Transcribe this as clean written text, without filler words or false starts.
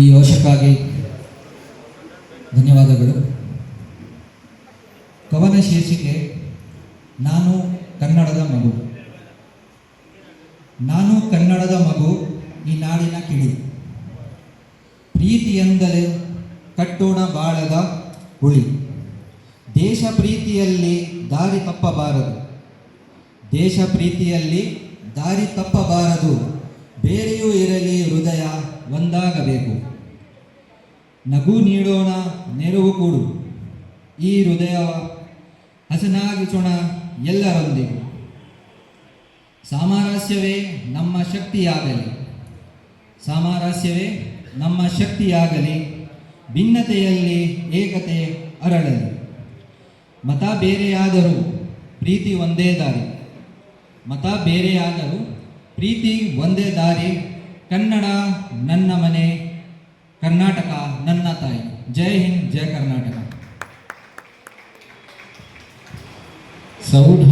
ಈ ಅವಶ್ಯಕ್ಕಾಗಿ ಧನ್ಯವಾದಗಳು. ಕವನ ಶೀರ್ಷಿಕೆ ನಾನು ಕನ್ನಡದ ಮಗು. ನಾನು ಕನ್ನಡದ ಮಗು, ಈ ನಾಡಿನ ಕಿಡಿ. ಪ್ರೀತಿಯೆಂದರೆ ಕಟ್ಟೋಣ ಬಾಳದ ಹುಳಿ. ದೇಶ ಪ್ರೀತಿಯಲ್ಲಿ ದಾರಿ ತಪ್ಪಬಾರದು, ದೇಶ ಪ್ರೀತಿಯಲ್ಲಿ ದಾರಿ ತಪ್ಪಬಾರದು. ಬೇರೆಯೂ ಇರಲಿ ಹೃದಯ ಒಂದಾಗಬೇಕು. ನಗು ನೀಡೋಣ ನೆರವು ಕೊಡು, ಈ ಹೃದಯ ಹಸನಾಗಿಸೋಣ ಎಲ್ಲರೊಂದಿಗೆ. ಸಾಮರಸ್ಯವೇ ನಮ್ಮ ಶಕ್ತಿಯಾಗಲಿ, ಸಾಮರಸ್ಯವೇ ನಮ್ಮ ಶಕ್ತಿಯಾಗಲಿ. ಭಿನ್ನತೆಯಲ್ಲಿ ಏಕತೆ ಅರಳಲಿ. ಮತ ಬೇರೆಯಾದರೂ ಪ್ರೀತಿ ಒಂದೇ ದಾರಿ, ಮತ ಬೇರೆಯಾದರೂ ಪ್ರೀತಿ ಒಂದೇ ದಾರಿ. ಕನ್ನಡ ನನ್ನ ಮನೆ, ಕರ್ನಾಟಕ ನನ್ನ ತಾಯಿ. ಜೈ ಹಿಂದ್, ಜೈ ಕರ್ನಾಟಕ. ಸೌಂಡ್